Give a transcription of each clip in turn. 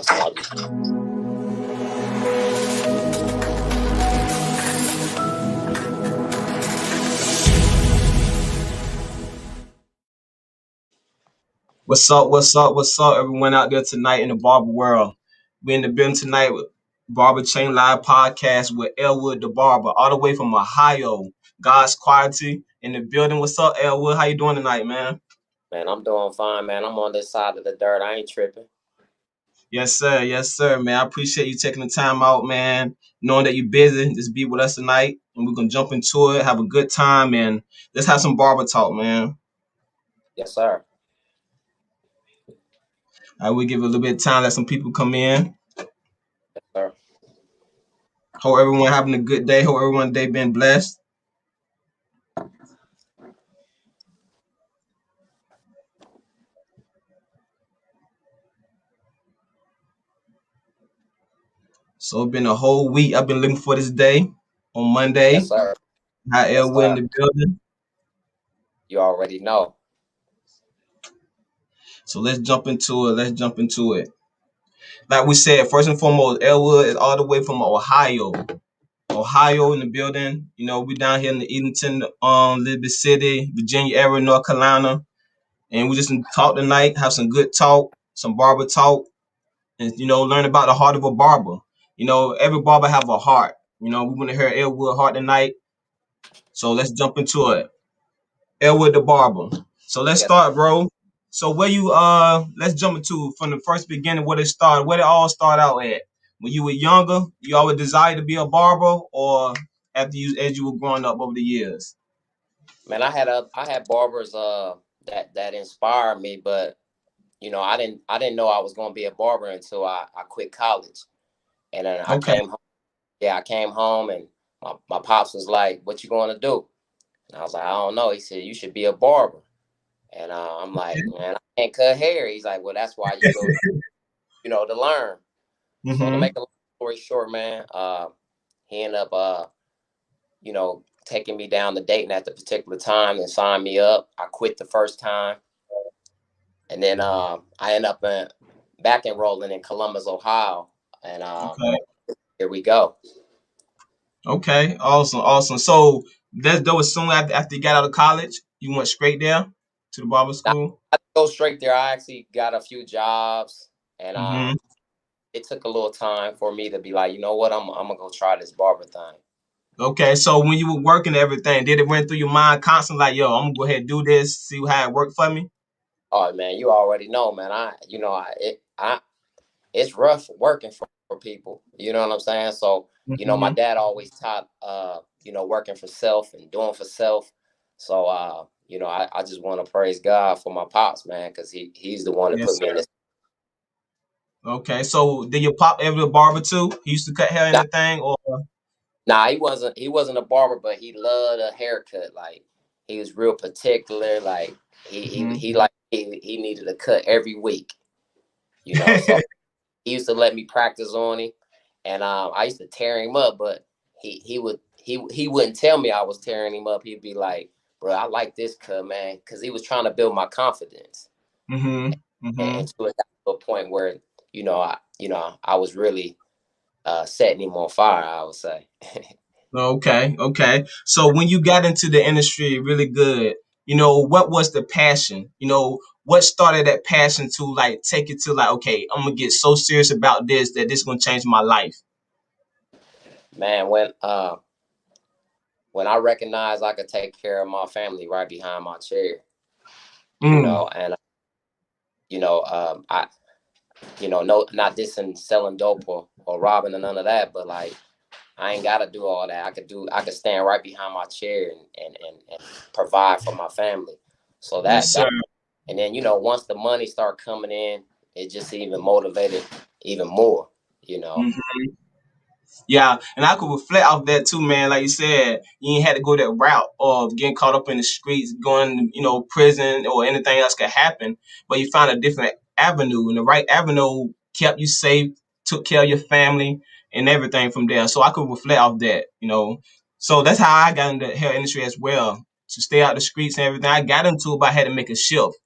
What's up? What's up? What's up, everyone out there tonight in the barber world? We're in the building tonight with Barber Chain Live Podcast with ELWOOD the Barber, all the way from Ohio. God's quality in the building. What's up, ELWOOD? How you doing tonight, man? Man, I'm doing fine, man. I'm on this side of the dirt. I ain't tripping. Yes, sir. Yes, sir, man. I appreciate you taking the time out, man. Knowing that you're busy, just be with us tonight, and we're gonna jump into it, have a good time, and let's have some barber talk, man. Yes, sir. I will give it a little bit of time, let some people come in. Yes, sir. Hope everyone having a good day. Hope everyone day been blessed. So it's been a whole week. I've been looking for this day on Yes, Monday. sir. How Yes, Elwood in sir. the building. You already know. So let's jump into it. Let's jump into it. Like we said, first and foremost, Elwood is all the way from Ohio. Ohio in the building. You know, we down here in the Edenton, Elizabeth City, Virginia area, North Carolina. And we just talk tonight, have some good talk, some barber talk, and learn about the heart of a barber. Every barber have a heart. We want to hear Elwood heart tonight. So let's jump into it. Elwood the Barber. So let's Yes. start, bro. So where you let's jump into from the first beginning where it started, where it all start out at. When you were younger, you always desired to be a barber, or after you as you were growing up over the years? Man, I had barbers that inspired me, but I didn't know I was gonna be a barber until I quit college. And then I Okay. came home. Yeah, I came home and my pops was like, "What you gonna do?" And I was like, "I don't know." He said, "You should be a barber." And I'm like, "Man, I can't cut hair." He's like, "Well, that's why you go, to learn." So to Mm-hmm. make a long story short, man, he ended up, taking me down the dating at the particular time and signed me up. I quit the first time, and then I ended up back enrolling in Columbus, Ohio, and Okay. here we go. Okay. Awesome. Awesome. So that was soon after you got out of college, you went straight there to the barber Now, school. I didn't go straight there. I actually got a few jobs, and Mm-hmm. it took a little time for me to be like, you know what, I'm gonna go try this barber thing. Okay, so when you were working everything, did it run through your mind constantly like, yo, I'm gonna go ahead and do this, see how it worked for me? Oh man, you already know, man. It's rough working for people. You know what I'm saying? So, my Mm-hmm. dad always taught, working for self and doing for self. So, I just want to praise God for my pops, man, because he's the one that Yes, put me in sir. this. Okay, so did your pop ever a barber too? He used to cut hair and Nah, everything, or nah, he wasn't a barber, but he loved a haircut. Like he was real particular. Like Mhm. he needed a cut every week. So he used to let me practice on him, and I used to tear him up, but he wouldn't tell me I was tearing him up. He'd be like, "Bro, I like this cut, man," because he was trying to build my confidence, Mhm. and Mhm. until it got to a point where I was really setting him on fire, I would say. Okay, okay. So when you got into the industry really good, what was the passion? What started that passion to like take it to like, okay, I'm gonna get so serious about this that this is gonna change my life. Man, when I recognized I could take care of my family right behind my chair, Mm. and I no, not dissing selling dope or robbing or none of that, but like I ain't gotta do all that. I could stand right behind my chair and provide for my family. So Yes, sir. and then once the money start coming in, it just even motivated even more, you know. Yeah, and I could reflect off that too, man. Like you said, you ain't had to go that route of getting caught up in the streets, going, prison or anything else could happen. But you found a different avenue, and the right avenue kept you safe, took care of your family, and everything from there. So I could reflect off that. So that's how I got into the hair industry as well, to stay out the streets and everything. I got into it, but I had to make a shift.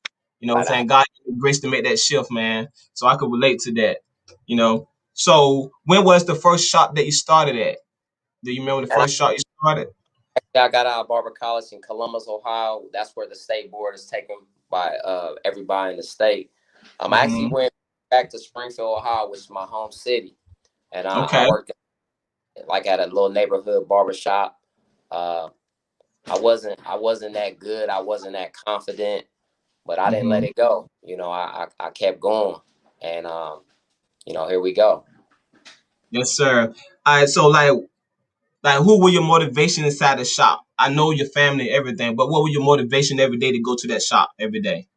Right. Saying God gave me grace to make that shift, man. So I could relate to that. You know. So when was the first shop that you started at? Do you remember the And first shop you started? I got out of Barber College in Columbus, Ohio. That's where the state board is taken by everybody in the state. I actually Mm-hmm. went back to Springfield, Ohio, which is my home city, and I Okay. worked like at a little neighborhood barber shop. Uh, I wasn't that good. I wasn't that confident, but I didn't let Mm-hmm. it go. I kept going, and here we go. Yes, sir. All right. So like who were your motivation inside the shop? I know your family, and everything, but what were your motivation every day to go to that shop every day?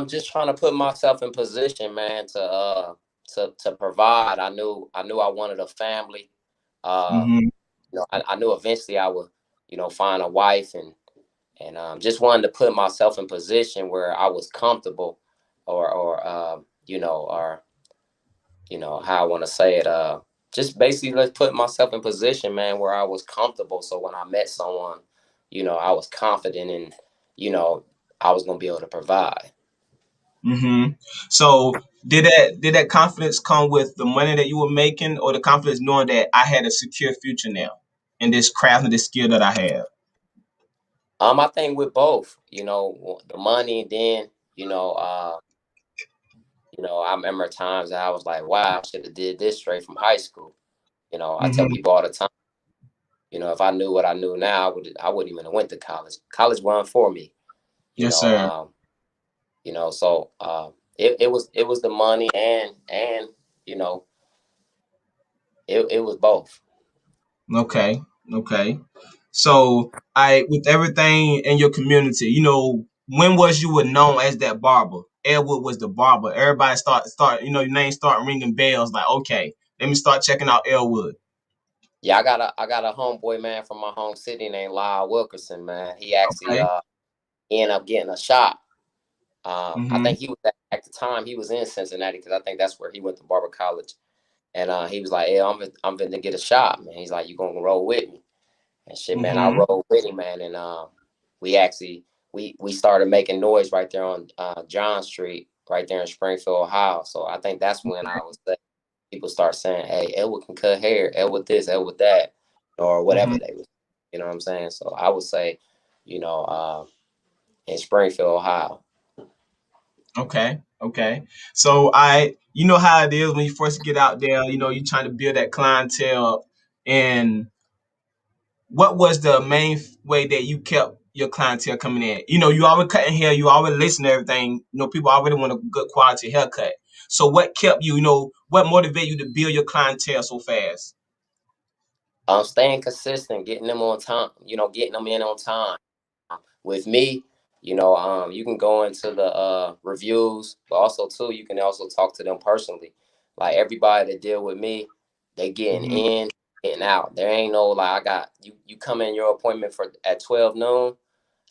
Just trying to put myself in position, man, to provide. I knew I wanted a family. Uh, Mm-hmm. I knew eventually I would, find a wife, and just wanted to put myself in position where I was comfortable, or how I want to say it. Just basically let's put myself in position, man, where I was comfortable. So when I met someone, I was confident in, you know, I was gonna be able to provide. Mm-hmm. So did that confidence come with the money that you were making, or the confidence knowing that I had a secure future now in this craft and this skill that I have? I think with both, the money, then, you know, uh, I remember times that I was like, wow, I should have did this straight from high school. I tell Mm-hmm. people all the time, if I knew what I knew now, I wouldn't even have went to college. College wasn't for me, you Yes, know. sir. So it was the money, and you know it was both. Okay. Okay. So I with everything in your community, when was you were known as that barber? Elwood was the barber. Everybody start, your name start ringing bells like, okay, let me start checking out Elwood. Yeah, I got a homeboy, man, from my home city named Lyle Wilkerson, man. He actually Okay. ended up getting a shop. I Mm-hmm. think he was at the time he was in Cincinnati, because I think that's where he went to Barber College. And he was like, "Hey, I'm going to get a shop, man." He's like, "You gonna roll with me?" And shit, man, I Mm-hmm. rolled with him, man, and we actually we started making noise right there on John Street, right there in Springfield, Ohio. So I think that's when I was people start saying, "Hey, Elwood can cut hair, Elwood this, Elwood that," or Mm-hmm. whatever they was. You know what I'm saying? So I would say, you know, uh, in Springfield, Ohio. Okay. Okay. So you know how it is when you first get out there, you're trying to build that clientele. And what was the main way that you kept your clientele coming in? You always cutting hair, you always listen to everything. People already want a good quality haircut. So what kept you, what motivated you to build your clientele so fast? Staying consistent, getting them on time, getting them in on time. With me, you can go into the reviews, but also too, you can also talk to them personally. Like everybody that deal with me, they getting Hmm. in, getting out. There ain't no like I got you. You come in your appointment for at 12 noon.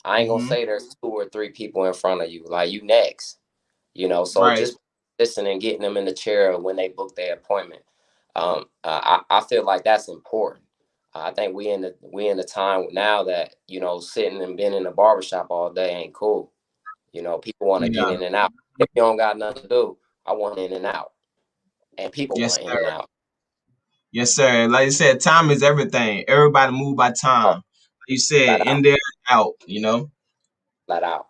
I ain't gonna Hmm. say there's two or three people in front of you. Like you next. So Right. just listening and getting them in the chair when they book their appointment. I feel like that's important. I think we in the time now that sitting and being in the barbershop all day ain't cool. People want to get Yeah. in and out. If you don't got nothing to do, I want in and out, and people Yes, want in and sir. out. Yes, sir. Like you said, time is everything. Everybody move by Oh, time. Like you said, flat in out, there, out. flat out.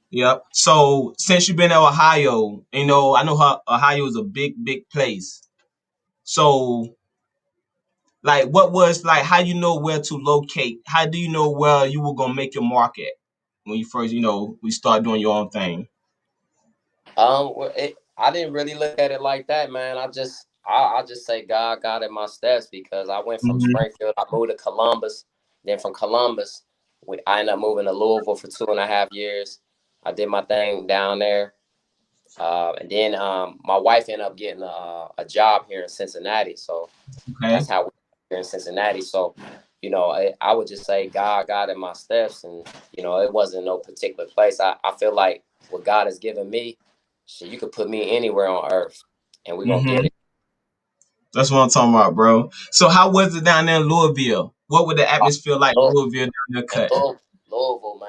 Yep. So since you've been in Ohio, I know how Ohio is a big, big place. So like what was like how you know where to locate? How do you know where you were gonna make your market when you first, we start doing your own thing? I didn't really look at it like that, man. I just say God got in my steps, because I went from Hmm. Springfield, I moved to Columbus, then from Columbus, I ended up moving to Louisville for 2.5 years. I did my thing down there, and then my wife ended up getting a job here in Cincinnati, so Okay. that's how we're here in Cincinnati. So, I would just say God got in my steps, and it wasn't no particular place. I feel like what God has given me, shit, you could put me anywhere on earth, and we're gonna get Hmm. it. That's what I'm talking about, bro. So how was it down there in Louisville? What would the atmosphere like in Louisville, Louisville down there cutting? Louisville,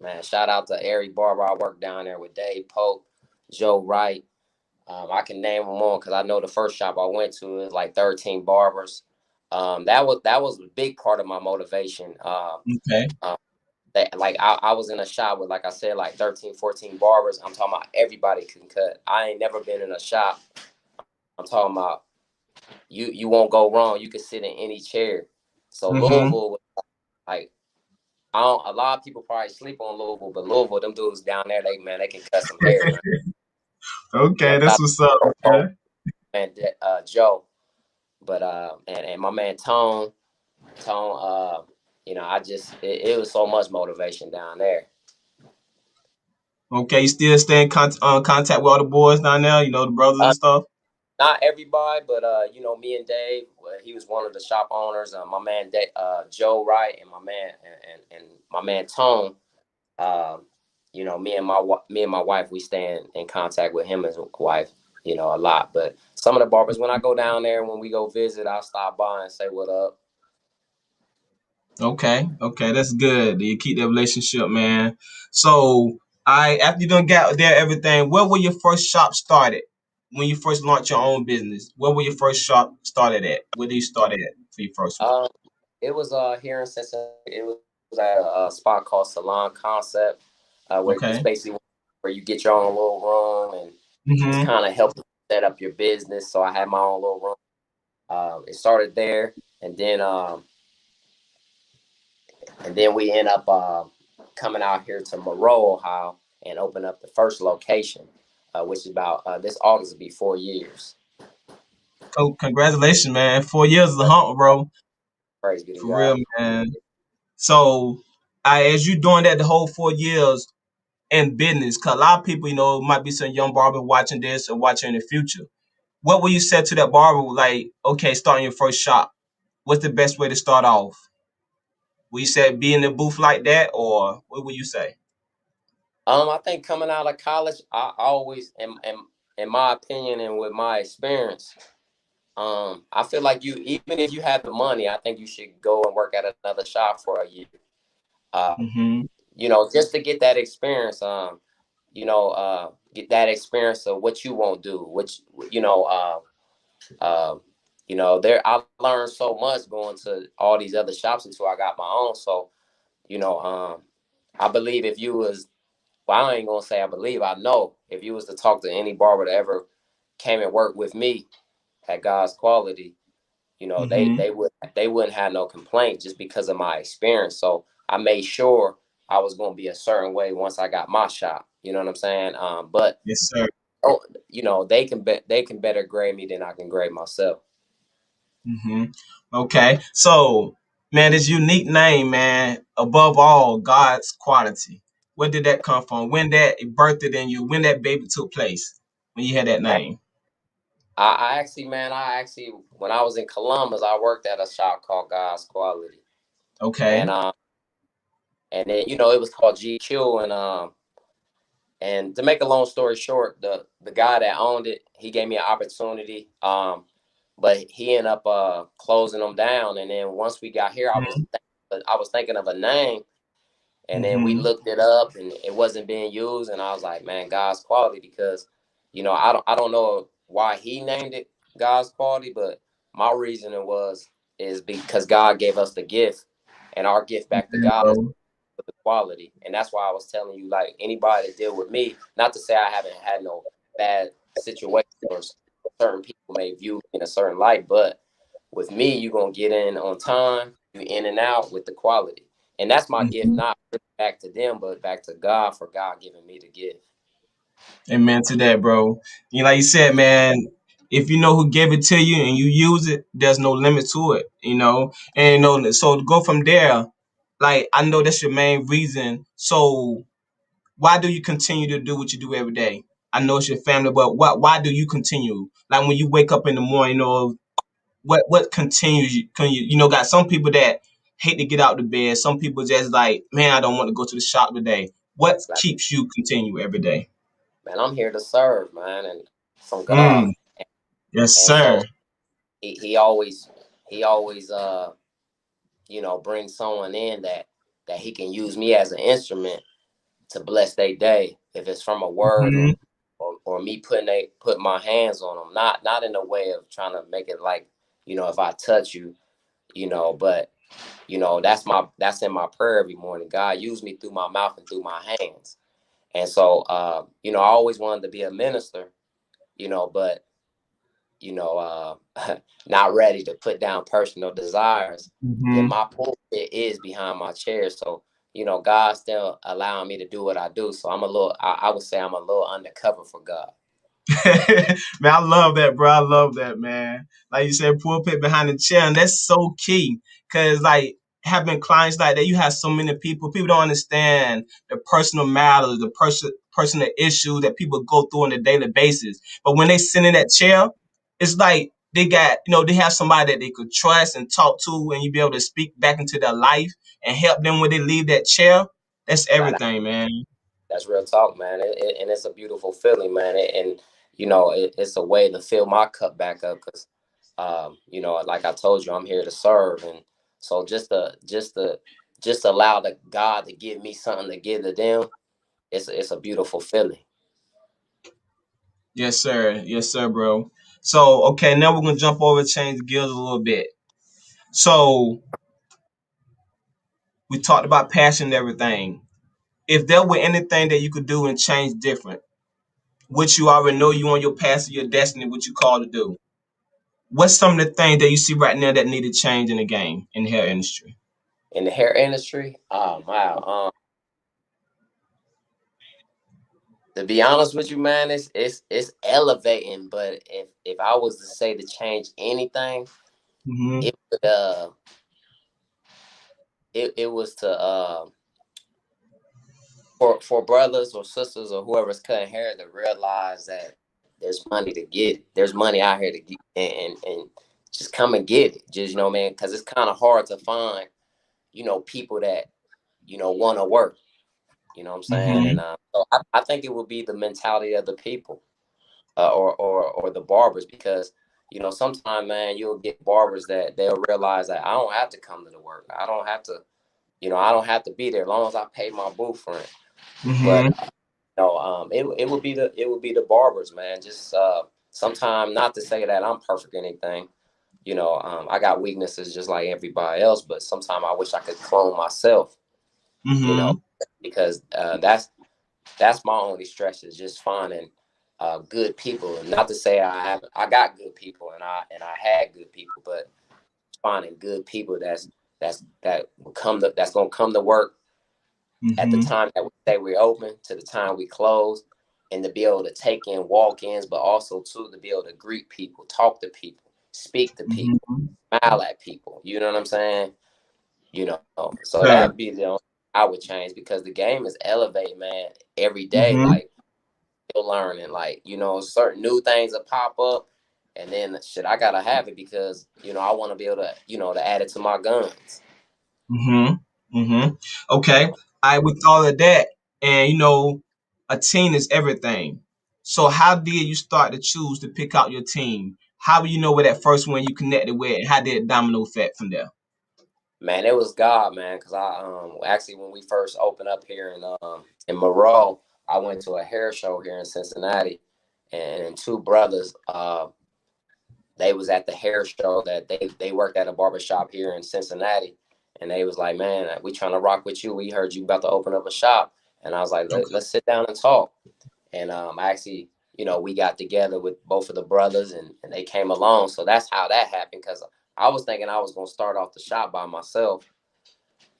man. Shout out to Eric Barber. I worked down there with Dave Pope, Joe Wright. I can name them all because I know the first shop I went to is like 13 Barbers. That was a big part of my motivation. Okay. That like I was in a shop with, like I said, like 13, 14 barbers. I'm talking about everybody can cut. I ain't never been in a shop. I'm talking about you won't go wrong. You can sit in any chair. So Mm-hmm. Louisville, like I don't, a lot of people probably sleep on Louisville, but Louisville, them dudes down there, they can cut some hair, man. You know, Okay, that's shout what's up, out to man. man, Joe, but and my man Tone, I just it was so much motivation down there. Okay, you still stay in contact with all the boys down there, you know, the brothers and Uh, stuff? Not everybody, but me and Dave, he was one of the shop owners. My man Joe Wright and my man and my man Tone. Um, me and my wife, we stay in contact with him and his wife, a lot. But some of the barbers, when I go down there, when we go visit, I'll stop by and say what up. Okay, okay, that's good. You keep that relationship, man. So, I after you done got there everything, where were your first shop started? When you first launched your own business, where were your first shop started at? Where did you start at for your first one? Um, it was here in Cincinnati. It was at a spot called Salon Concept, where it's Okay. basically where you get your own little room and just Mm-hmm. kind of help set up your business. So I had my own little room. It started there, and then we end up coming out here to Monroe, Ohio, and open up the first location, which is about this August will be 4 years. Congratulations, man. 4 years is a hump, bro. Praise be to For real, God. man. So, as you doing that the whole 4 years in business, cause a lot of people, might be some young barber watching this or watching in the future. What will you say to that barber? Like, okay, starting your first shop. What's the best way to start off? Will you say be in the booth like that, or what would you say? I think coming out of college, I always, in my opinion and with my experience, I feel like even if you have the money, I think you should go and work at another shop for a year. Uh, Mm-hmm. just to get that experience. Get that experience of what you won't do, which you know. Um, there I learned so much going to all these other shops until I got my own. So, you know, um, I believe if you was, well, I ain't gonna say I believe, I know if you was to talk to any barber that ever came and worked with me at God's Quality, Mm-hmm. they wouldn't have no complaint just because of my experience. So I made sure I was gonna be a certain way once I got my shop. You know what I'm saying? But Yes, sir. oh, they can better grade me than I can grade myself. Mm-hmm. Okay. So, man, this unique name, man, above all, God's quality. Where did that come from? When that it birthed it in you? When that baby took place? When you had that name? I actually, when I was in Columbus, I worked at a shop called God's Quality, and Okay. then it was called GQ, and to make a long story short, the guy that owned it, he gave me an opportunity, but he ended up closing them down, and then once we got here, I was thinking of a name, and then we Mm-hmm. looked it up, and it wasn't being used, and I was like, man, God's Quality, because I don't know why he named it God's Quality, but my reasoning is because God gave us the gift, and our gift back to Yeah, God is bro. the quality, and that's why I was telling you, like, anybody that deal with me, not to say I haven't had no bad situation or certain people may view me in a certain light, but with me, you're gonna get in on time, you in and out with the quality. And that's my gift, Mm-hmm. not back to them, but back to God for God giving me the gift. Amen to that, bro. Like you said, man, if you know who gave it to you and you use it, there's no limit to it. And so to go from there, like I know that's your main reason. So why do you continue to do what you do every day? I know it's your family, but why do you continue? Like when you wake up in the morning, what continues you can got some people that hate to get out of bed. Some people just like, man, I don't want to go to the shop today. What Like, keeps you continue every day? man, I'm here to serve, man, and from God. Mm, yes, And so sir. he always brings someone in that he can use me as an instrument to bless their day, if it's from a word Hmm. or me put my hands on them. Not in a way of trying to make it like, if I touch you, but that's in my prayer every morning. God, use me through my mouth and through my hands. And so, I always wanted to be a minister, but not ready to put down personal desires. And Hmm. my pulpit is behind my chair. So, God's still allowing me to do what I do. So I would say I'm a little undercover for God. Man, I love that, bro. I love that, man. Like you said, pulpit behind the chair, and that's so key. Cause like having clients like that, you have so many people. People don't understand the personal matters, the personal issues that people go through on a daily basis. But when they sit in that chair, it's like they got, they have somebody that they could trust and talk to, and you be able to speak back into their life and help them when they leave that chair. That's Now, everything, man. that's real talk, man. And it's a beautiful feeling, man. And it's a way to fill my cup back up because, like I told you, I'm here to serve, and so just allow the God to give me something to give to them. It's a beautiful feeling. Yes, sir. Yes, sir, bro. So, okay, now we're gonna jump over, change gears a little bit. So, we talked about passion and everything. If there were anything that you could do and change different, which you already know you on your path to your destiny, what you call to do, what's some of the things that you see right now that need to change in the game in the hair industry? In the hair industry, oh wow. To be honest with you, man, it's elevating. But if I was to say to change anything, Mm-hmm. it would it was to for brothers or sisters or whoever's cutting hair to realize that there's money to get. There's money out here to get, and just come and get it. Just man, because it's kind of hard to find people that want to work. You know what I'm saying? And Mm-hmm. so I think it would be the mentality of the people, or the barbers, because sometimes, man, you'll get barbers that they'll realize that I don't have to come to the work. I don't have to, I don't have to be there as long as I pay my booth rent. But Mm-hmm. it would be the barbers, man. Just sometimes, not to say that I'm perfect or anything. I got weaknesses just like everybody else, but sometimes I wish I could clone myself. You know, Mm-hmm. because that's my only stress, is just finding good people. And not to say I got good people, and I had good people, but finding good people that's gonna come to work at the Mm-hmm. time that we say we're open to the time we close, and to be able to take in walk-ins, but also too to be able to greet people, talk to people, speak to people, Mm-hmm. smile at people. You know what I'm saying? So Sir. that'd be the only thing I would change, because the game is elevated, man, every day. Mm-hmm. Like, still learning, like, certain new things that pop up, and then shit, I gotta have it because I want to be able to to add it to my guns. Mm-hmm. Mm-hmm. Okay. I with all of that, and a team is everything. So how did you start to choose to pick out your team? How do you know where that first one you connected with, and how did it domino effect from there? Man, it was God, man, because I actually, when we first opened up here in Monroe, I went to a hair show here in Cincinnati, and two brothers, they was at the hair show, that they worked at a barber shop here in Cincinnati, and they was like, man, we trying to rock with you. We heard you about to open up a shop, and I was like, Okay. let's sit down and talk. And actually, we got together with both of the brothers, and they came along. So that's how that happened, because I was thinking I was gonna start off the shop by myself,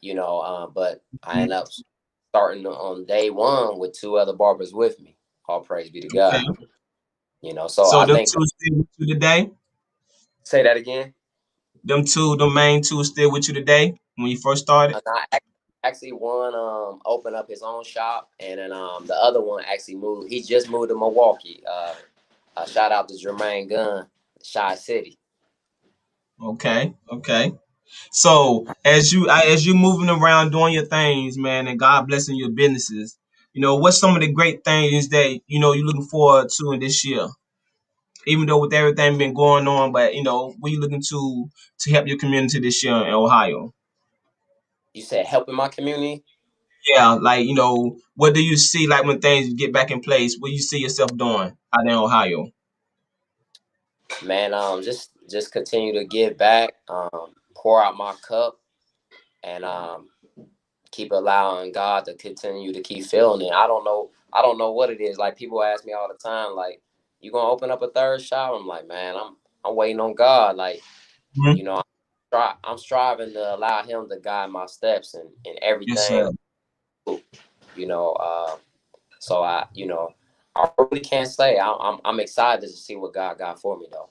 but I ended up starting on day one with two other barbers with me. All praise be to God. Okay. So So I them think, two still with you today? say that again. The main two still with you today when you first started? And actually, one opened up his own shop, and then the other one actually moved. He just moved to Milwaukee. Shout out to Jermaine Gunn, Shy City. Okay. Okay. So as you moving around doing your things, man, and God blessing your businesses, what's some of the great things that you're looking forward to in this year? Even though with everything been going on, but what you looking to help your community this year in Ohio? You said helping my community. Yeah, like what do you see like when things get back in place? What do you see yourself doing out there in Ohio? Man, just continue to give back, pour out my cup, and keep allowing God to continue to keep filling it. I don't know what it is. Like people ask me all the time, like, you gonna open up a third shop? I'm like, man, I'm waiting on God. Like, Hmm. you know, I'm striving to allow Him to guide my steps and Yes, sir. everything. You know, so I really can't say. I'm excited to see what God got for me though.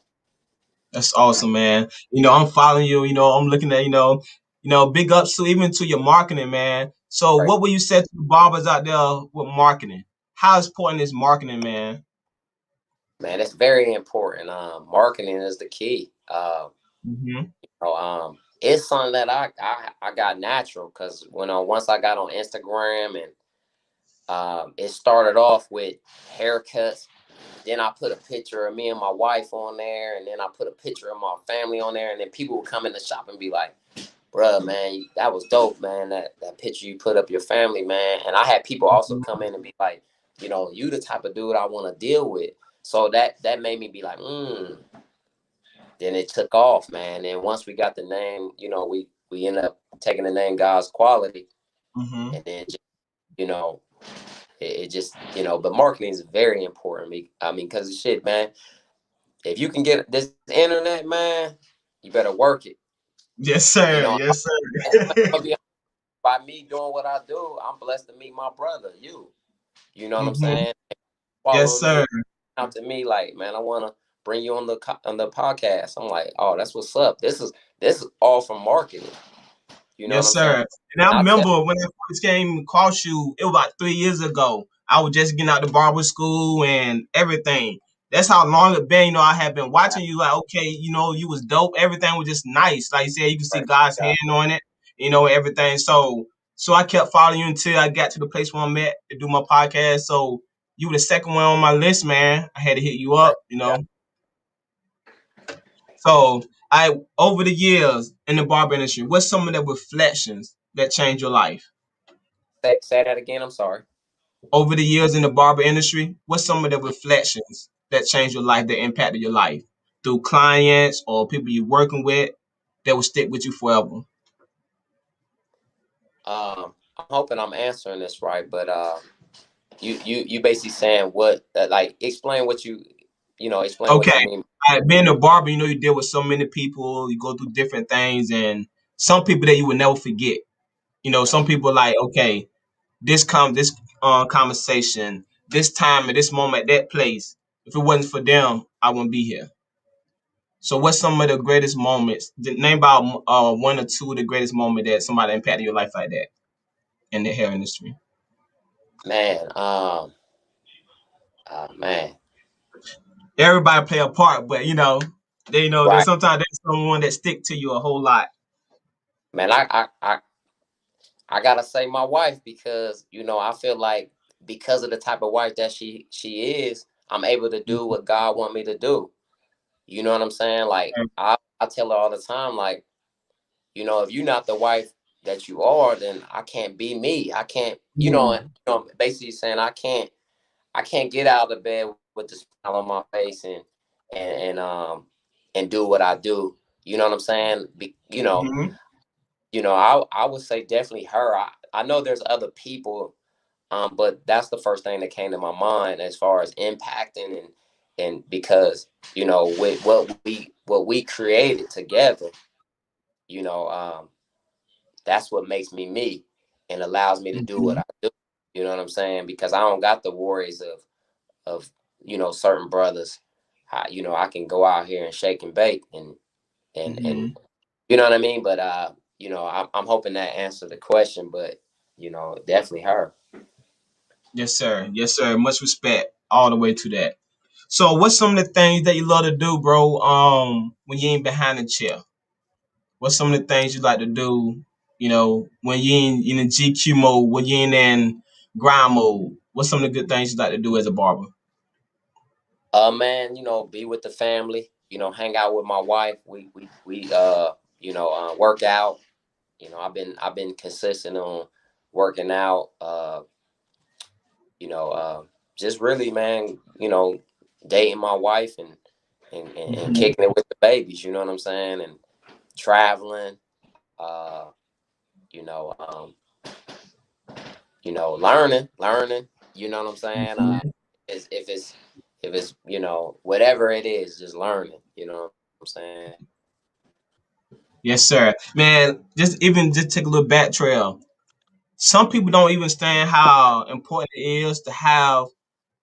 That's awesome, man. I'm following you. I'm looking at big ups to even to your marketing, man. So, Right, what will you say to the barbers out there with marketing? How important is marketing, man? man, it's very important. Marketing is the key. Hmm. So, it's something that I got natural because once I got on Instagram and it started off with haircuts. Then I put a picture of me and my wife on there, and then I put a picture of my family on there, and then people would come in the shop and be like, "Bruh, man, that was dope, man. That picture you put up your family, man." And I had people also come in and be like, "You the type of dude I want to deal with." So that made me be like, Then it took off, man. And once we got the name, we ended up taking the name God's Quality, Hmm. and then just, you know, it just, but marketing is very important. I mean, because shit, man, if you can get this internet, man, you better work it. Yes, You sir. know, Yes, I'm sir. gonna be by me doing what I do. I'm blessed to meet my brother, you. You know what I'm Hmm. saying? Yes, Following sir. me, out to me like, man, I want to bring you on the podcast. I'm like, oh, that's what's up. This is all from marketing. You know what Yes, I'm saying? sir. And I I tell remember when I first came across you, it was about 3 years ago. I was just getting out of barber school and everything. That's how long it been. I had been you, watching you like, okay, you was dope. Everything was just nice. Like you said, you could see right, God's yeah, hand on it, everything. So I kept following you until I got to the place where I'm at to do my podcast. So you were the second one on my list, man. I had to hit you right, up. yeah. So I over the years in the barber industry, what's some of the reflections that changed your life? Say that again. I'm sorry. Over the years in the barber industry, what's some of the reflections that changed your life, that impacted your life through clients or people you're working with that will stick with you forever? I'm hoping I'm answering this right, but you basically saying what like explain what explain what Okay. you mean. Being a barber, you deal with so many people, you go through different things, and some people that you will never forget. Some people like, okay, this conversation, this time at this moment, that place. If it wasn't for them, I wouldn't be here. So, what's some of the greatest moments? Name about one or two of the greatest moments that somebody impacted your life like that in the hair industry. Man, man, Everybody play a part, but they know that right, sometimes there's someone that stick to you a whole lot. man. I gotta say my wife because I feel like because of the type of wife that she is, I'm able to do what God want me to do. You know what I'm saying? Like I tell her all the time, like if you're not the wife that you are, then I can't be me. I can't, Mm-hmm. basically saying I can't get out of bed with the smile on my face and and do what I do. You know what I'm saying? I would say definitely her. I know there's other people, but that's the first thing that came to my mind as far as impacting and because with what we created together, you know, that's what makes me me and allows me to do what Mm-hmm. I do. You know what I'm saying? Because I don't got the worries of certain brothers. I can go out here and shake and bake and Mm-hmm. you know what I mean. But I'm hoping that answered the question. But definitely her. Yes, sir. Yes, sir. Much respect all the way to that. So, what's some of the things that you love to do, bro? When you ain't behind the chair, what's some of the things you like to do? When you in GQ mode, when you in grind mode, what's some of the good things you like to do as a barber? Man, be with the family. Hang out with my wife. We work out. I've been consistent on working out, you know, just really, man, you know, dating my wife and Hmm. kicking it with the babies. You know what I'm saying? And traveling, uh, you know, learning. You know what I'm saying? Hmm. If it's you know whatever it is, just learning. You know what I'm saying? Yes, sir. Man, just take a little back trail. Some people don't even understand how important it is to have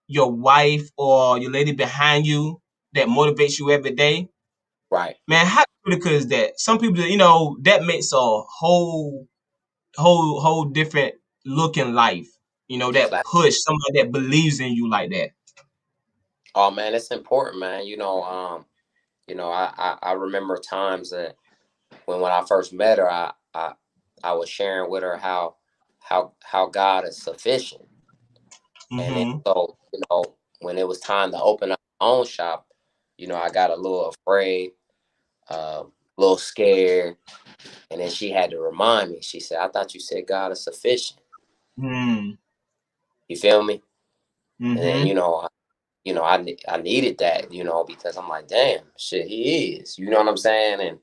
your wife or your lady behind you that motivates you every day. Right. Man, how critical is that? Some people, that makes a whole different look in life. That Exactly. push, somebody that believes in you like that. Oh man, it's important, man. I remember times that when I first met her, I was sharing with her how God is sufficient. And then Mm-hmm. so, when it was time to open up my own shop, I got a little afraid, a little scared. And then she had to remind me. She said, I thought you said God is sufficient. Mm-hmm. You feel me? And then, Mm-hmm. I needed that, because I'm like, damn, shit, he is. You know what I'm saying?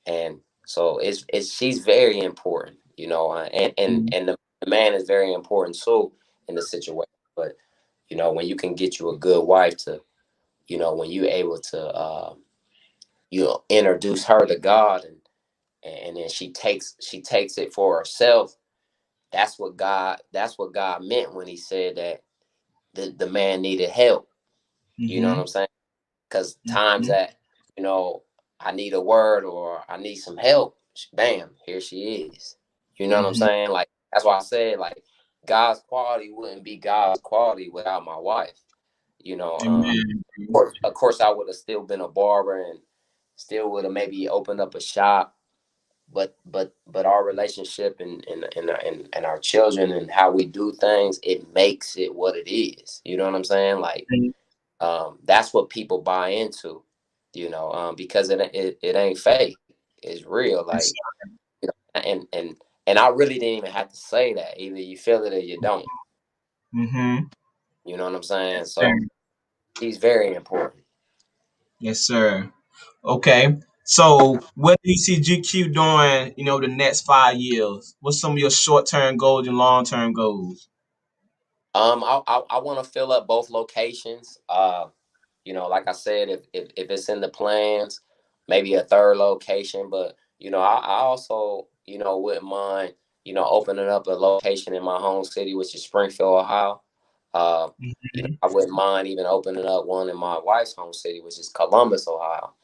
And so it's she's very important, and the man is very important too in the situation. But when you can get you a good wife to, when you able to introduce her to God, and then she takes it for herself. That's what God meant when he said that the man needed help. You know what Mm-hmm. I'm saying? Because times Mm-hmm. that, you know, I need a word or I need some help, bam, here she is. You know what I'm Mm-hmm. saying? Like, that's why I said, like, God's quality wouldn't be God's quality without my wife. Amen. Of course, I would have still been a barber and still would have maybe opened up a shop, but our relationship and our children and how we do things, it makes it what it is. You know what I'm saying? Like, that's what people buy into, because it ain't fake. It's real. Yes, Like, and I really didn't even have to say that. Either you feel it or you don't. mm-hmm. You know what I'm saying? Yes, sir. So he's very important. Yes, sir. Okay. So, what do you see GQ doing, the next 5 years? What's some of your short term goals and long term goals? I want to fill up both locations. Like I said, if it's in the plans, maybe a third location. But I also wouldn't mind opening up a location in my home city, which is Springfield, Ohio. Mm-hmm. I wouldn't mind even opening up one in my wife's home city, which is Columbus, Ohio.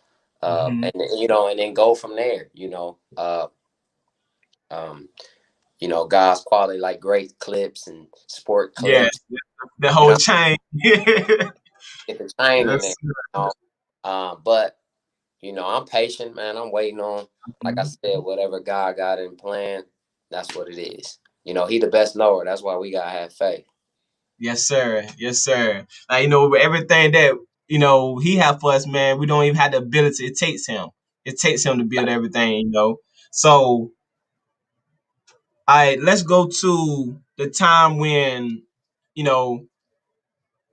Mm-hmm. And then go from there. Um, God's quality, like great clips and sport Yeah, clips. the You whole know, chain. get the chain in there. Yes. But I'm patient, man. I'm waiting on, like I Mhm. said, whatever God got in plan. That's what it is. He the best knower. That's why we gotta have faith. Yes, sir. Yes, sir. Like, with everything that he have for us, man, we don't even have the ability. It takes him. It takes him to build everything. So, all right, let's go to the time when you know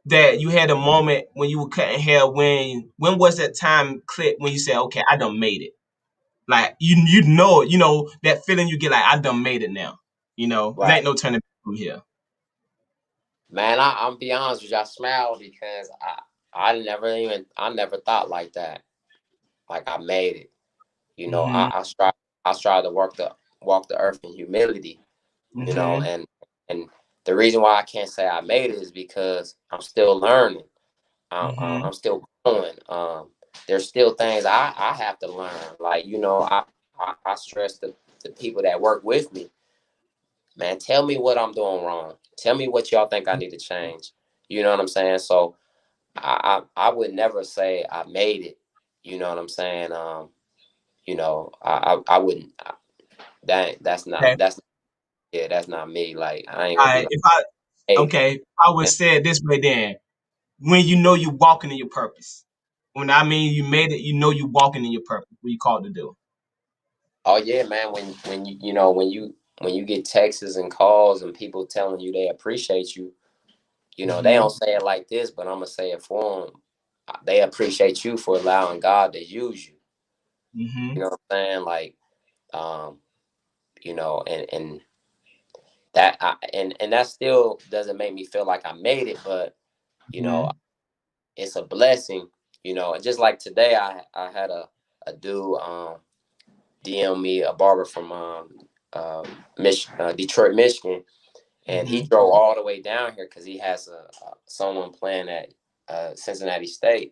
that you had a moment when you were cutting hair. When was that time clip when you said, "Okay, I done made it"? Like that feeling you get, like I done made it now. There ain't Right, no turning back from here. man. I'm be honest with you. I smile because I never thought like that. Like, I made it. Mm-hmm. I strive to walk the earth in humility. Mm-hmm. And the reason why I can't say I made it is because I'm still learning. Mm-hmm. I'm still growing. There's still things I have to learn. Like, I stress the people that work with me, man, tell me what I'm doing wrong. Tell me what y'all think I need to change. You know what I'm saying? So I would never say I made it. You know what I'm saying? I wouldn't. That's Okay. not yeah, that's not me. Like, I ain't All gonna be right. like, If I hey, okay, I would say it this way then. When you know you're walking in your purpose. When I mean you made it, you walking in your purpose. What you called to do. oh yeah, man. When you when you get texts and calls and people telling you they appreciate you, you know, they Mm-hmm. don't say it like this, but I'm gonna say it for them. They appreciate you for allowing God to use you. Mm-hmm. You know what I'm saying? Like, um, you know, and that and that still doesn't make me feel like I made it, but you know, Mm-hmm. it's a blessing. You know, and just like today, I had a dude DM me, a barber from Detroit, Michigan, and he Mm-hmm. drove all the way down here because he has someone playing at Cincinnati State,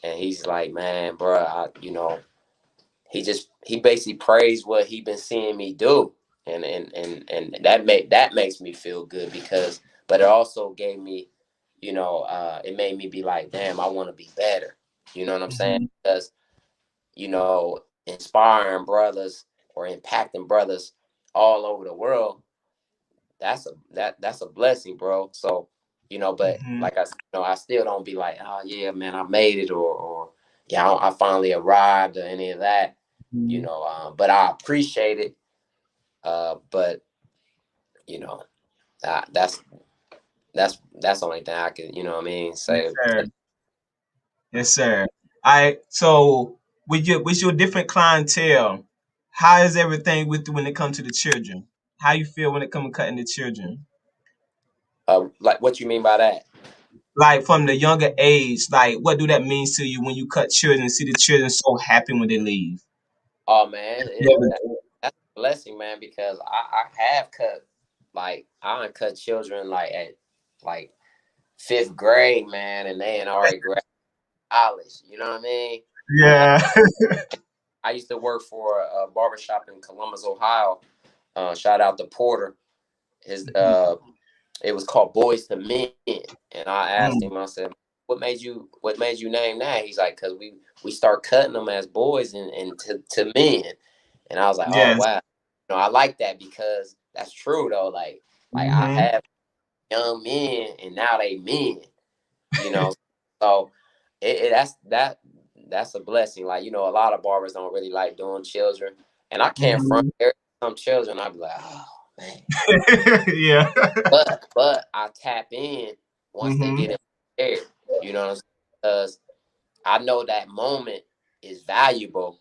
and he's like, man, bro, you know, he basically praised what he been seeing me do, and that makes me feel good because, but it also gave me, you know, it made me be like, damn, I want to be better. You know what I'm saying? Mm-hmm. Because you know, inspiring brothers or impacting brothers all over the world, that's a blessing, bro. So, you know, but Mm-hmm. like you know, I still don't be like, oh yeah, man, I made it, or yeah, I finally arrived, or any of that, you know. But I appreciate it. But you know, that's the only thing I can, you know what I mean, Yes, say. sir. Yes, sir. I so with your different clientele, how is everything with you when it comes to the children? How you feel when it comes to cutting the children? Like, what you mean by that? Like from the younger age, like what do that mean to you when you cut children and see the children so happy when they leave? Oh man, Yeah. that's a blessing, man, because I have cut, like, I done cut children like at like fifth grade, man, and they ain't already graduated college. You know what I mean? And Yeah. I used to work for a barbershop in Columbus, Ohio. Shout out to Porter. His It was called Boys to Men, and I asked Mm, him. I said, What made you name that?" He's like, "Cause we start cutting them as boys and to men." And I was like, "Oh yes. wow." You know, I like that because that's true though. Like I Mm-hmm. have young men and now they men. You know, so that's a blessing. Like, you know, a lot of barbers don't really like doing children, and I can't front Hmm. some children. I'd be like, oh man, Yeah. but I tap in once they Hmm. get in there. You know what I'm saying? Because I know that moment is valuable.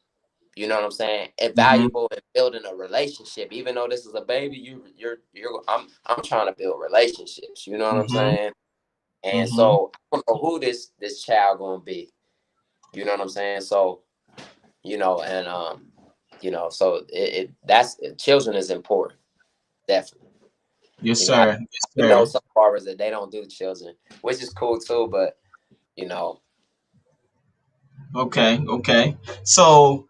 You know what I'm saying? And Hmm. valuable in building a relationship. Even though this is a baby, you're I'm trying to build relationships. You know what I'm Hmm. saying? And Hmm. so I don't know who this child gonna be. You know what I'm saying? So, you know, and you know, so that's children is important, definitely. Yes, You know, I sir. Yes, we know sir. some barbers that they don't do children, which is cool too. But you know, Okay. Okay. So,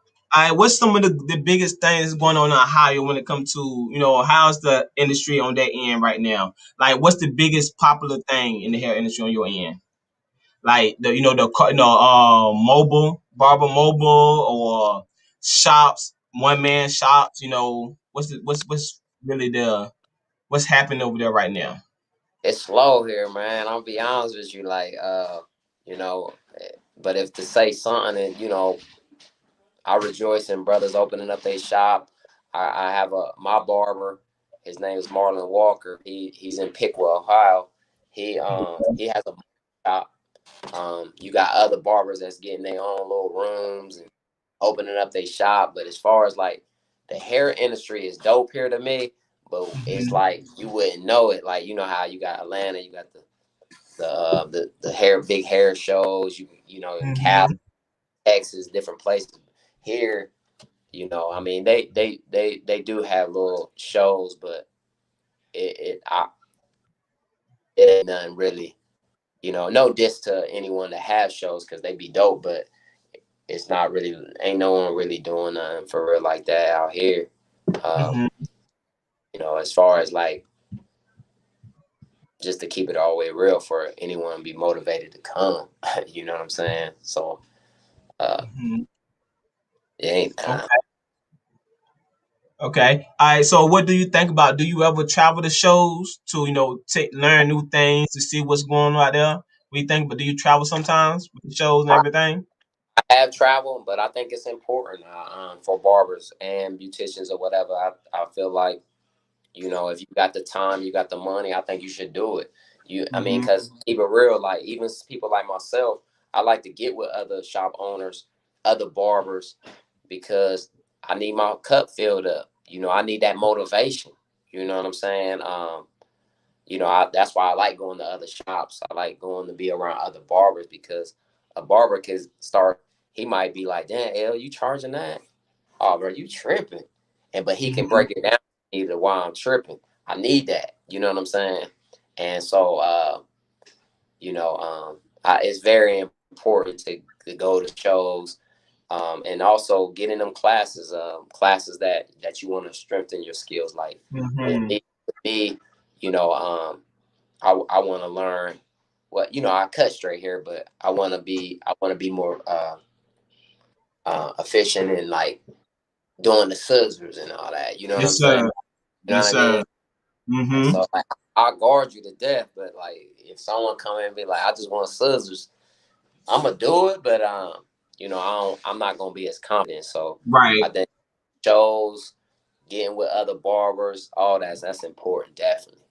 what's some of the biggest things going on in Ohio when it comes to how's the industry on that end right now? Like, what's the biggest popular thing in the hair industry on your end? Like mobile barber mobile or shops, one man shops. What's really what's happening over there right now? it's slow here, man. I'll be honest with you, like you know, but if to say something, and you know, I rejoice in brothers opening up their shop. I have my barber. His name is Marlon Walker. He's in Piqua, Ohio. He has a shop. You got other barbers that's getting their own little rooms and opening up their shop. But as far as like the hair industry is dope here to me, but it's Hmm. like you wouldn't know it. Like, you know how you got Atlanta, you got the hair big hair shows. You know, in Cal, Hmm. Texas, different places. Here, you know, I mean, they do have little shows, but it ain't nothing really. You know, no diss to anyone that have shows because they be dope, but it's not really, ain't no one really doing nothing for real like that out here. Um, Hmm. you know, as far as like just to keep it all the way real for anyone to be motivated to come, you know what I'm saying? So Hmm. it ain't. Okay. All right. So, what do you think about? Do you ever travel to shows to learn new things to see what's going on out there? What do you think? But do you travel sometimes with the shows and I, everything? I have traveled, but I think it's important for barbers and beauticians or whatever. I feel like. You know, if you got the time, you got the money, I think you should do it. I mean, Mm-hmm. because keep it real, like even people like myself, I like to get with other shop owners, other barbers, because I need my cup filled up. You know, I need that motivation. You know what I'm saying? You know, that's why I like going to other shops. I like going to be around other barbers because a barber can start. He might be like, "Damn, L, you charging that? Oh, bro, you tripping?" But he can Mm-hmm. break it down either why I'm tripping. I need that. You know what I'm saying? And so, you know, it's very important to go to shows, and also getting them classes, classes that you want to strengthen your skills. Like with Mm-hmm. me, you know, I want to learn what, you know, I cut straight here, but I want to be more efficient in like doing the scissors and all that. You know what I'm Yes, saying? sir. You know Yes, what I mean? sir. And Mm-hmm. so like I guard you to death, but like if someone come in and be like, I just want scissors, I'm gonna do it, but you know, I'm not gonna be as confident. So I Right. think shows, getting with other barbers, all that's important, definitely.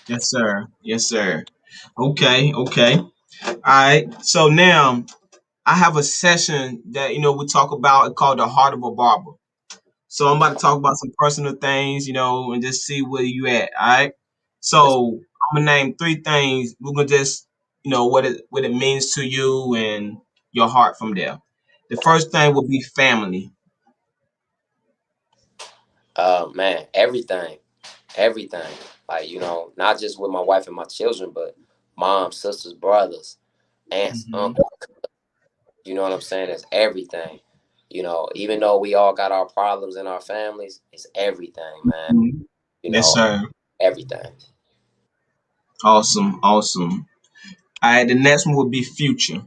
Yes, sir. Yes, sir. Okay. Okay. All right. So now I have a session that we talk about called the heart of a barber. So I'm about to talk about some personal things, and just see where you at. All right. Yes. So I'm gonna name three things. We're gonna just what it means to you and your heart from there. The first thing will be family. Man, everything. Like, you know, not just with my wife and my children, but mom, sisters, brothers, aunts, Hmm. uncles. You know what I'm saying? It's everything. You know, even though we all got our problems in our families, it's everything, man. You Yes, know, sir. everything. Awesome. Awesome. All right. The next one will be future.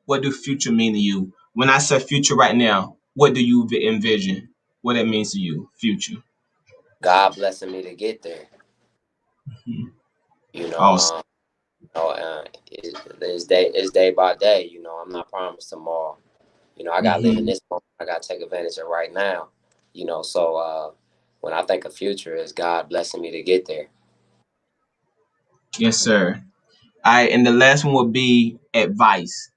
What do future mean to you? When I say future right now, what do you envision? What it means to you, future? God blessing me to get there. Mhm. You know, Awesome. it's day by day. You know, I'm not promised tomorrow. You know, I got to live in Hmm. this moment. I got to take advantage of right now. You know, so when I think of future, is God blessing me to get there. Yes, sir. All right, and the last one would be advice.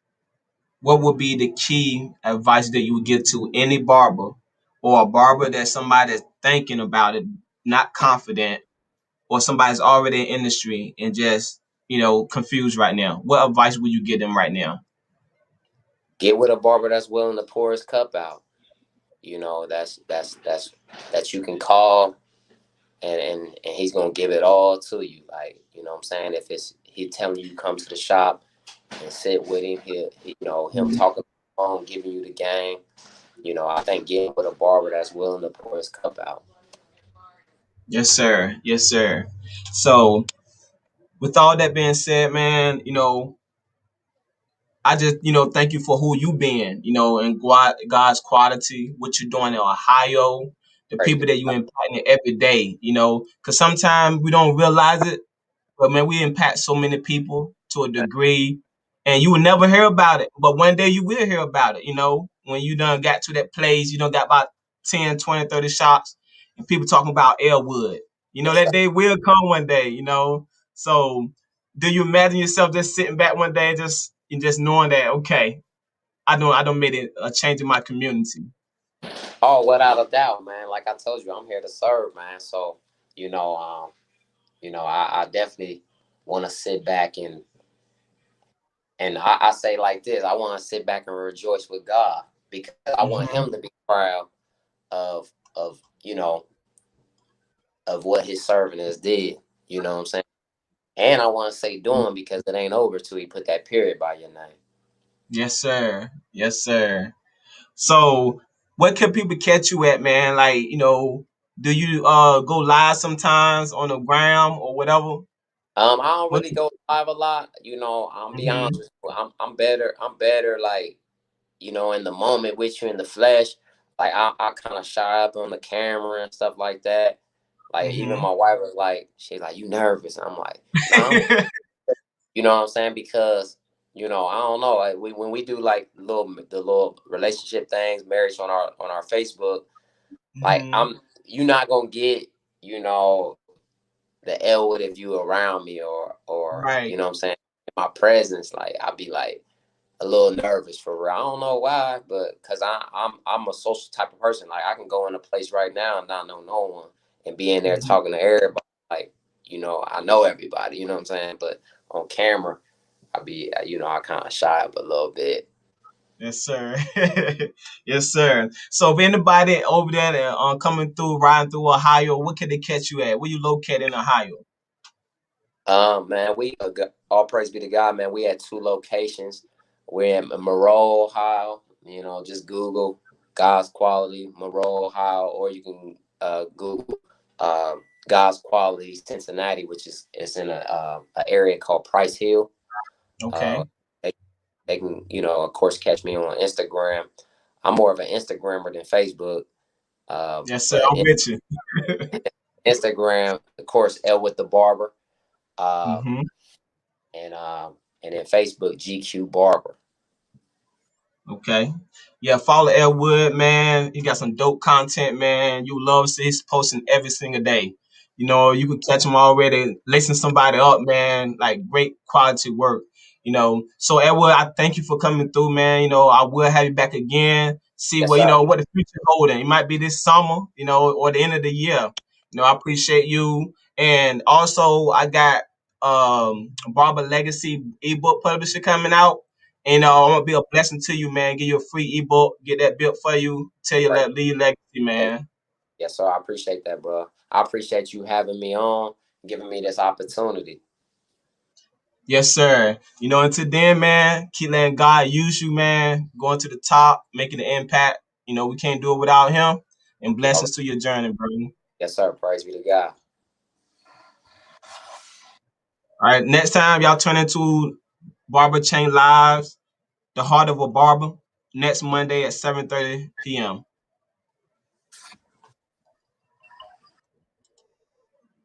What would be the key advice that you would give to any barber or a barber that somebody that's thinking about it, not confident, or somebody's already in industry and just, confused right now? What advice would you give them right now? Get with a barber that's willing to pour his cup out. You know, that you can call, and he's gonna give it all to you. Like, you know what I'm saying? If it's he telling you come to the shop and sit with him, you know, him Mhm. talking on phone, giving you the game. You know, I think getting with a barber that's willing to pour his cup out. Yes, sir. Yes, sir. So, with all that being said, man, I just, thank you for who you been, and God's quality, what you're doing in Ohio, the Praise people that you God. impacting every day, because sometimes we don't realize it, but man, we impact so many people to a degree, and you will never hear about it. But one day you will hear about it, when you done got to that place, you done got about 10, 20, 30 shops, and people talking about ELWOOD. That day will come one day, So do you imagine yourself just sitting back one day and just knowing that, okay, I don't made it a change in my community. Oh, without a doubt, man. Like I told you, I'm here to serve, man. So, you know, I definitely want to sit back and I say like this: I want to sit back and rejoice with God because I want Hmm. Him to be proud of of what His servant has did. You know what I'm saying? And I want to say doing because it ain't over till He put that period by your name. Yes, sir. Yes, sir. So, what can people catch you at, man? Like, do you go live sometimes on the ground or whatever? I don't What? really go live a lot. You know, I'm be honest Hmm. with you. I'm better. I'm better. Like, you know, in the moment with you in the flesh. Like I kind of shy up on the camera and stuff like that. Like even Hmm. my wife was like, she's like, "You nervous?" I'm like, "Nah." You know what I'm saying? Because you know, I don't know. Like when we do like the little relationship things, marriage on our Facebook, like Hmm. you're not gonna get you know, the Elwood, if you around me, or Right. you know what I'm saying, my presence, like I'd be like a little nervous for real. I don't know why, but because I'm a social type of person. Like I can go in a place right now and not know no one and be in there Mhm. talking to everybody. Like, you know, I know everybody, you know what I'm saying? But on camera, I be, you know, I kind of shy up a little bit. Yes, sir. Yes, sir. So if anybody over there that coming through, riding through Ohio, what can they catch you at? Where you located in Ohio? Man, we all praise be to God, man. We had two locations. We're in Monroe, Ohio. You know, just Google God's Quality Monroe, Ohio, or you can Google God's Quality Cincinnati, which is in a area called Price Hill. Uh, Okay. they, they can, you know, of course, catch me on Instagram. I'm more of an Instagrammer than Facebook, Yes, sir. but I'm with you. Instagram, of course, L with the Barber. Um, Hmm. and and then Facebook GQ Barber. Okay. Yeah, follow Elwood, man. He got some dope content, man. You love to see he's posting every single day. You know, you can catch him already lacing somebody up, man. Like great quality work. You know. So Elwood, I thank you for coming through, man. You know, I will have you back again. See Yes, what sir. what the future holding. It might be this summer, or the end of the year. I appreciate you. And also I got Barber Legacy ebook publisher coming out. And I'm gonna be a blessing to you, man. Give you a free ebook, get that built for you. Tell you Right. that lead legacy, man. Yes, sir. I appreciate that, bro. I appreciate you having me on, giving me this opportunity. Yes, sir. Until then, man, keep letting God use you, man. Going to the top, making an impact. We can't do it without Him. And All right. blessings to your journey, bro. Yes, sir. Praise be to God. All right, next time y'all turn into Barber Chain Lives, the heart of a barber. Next Monday at 7:30 p.m.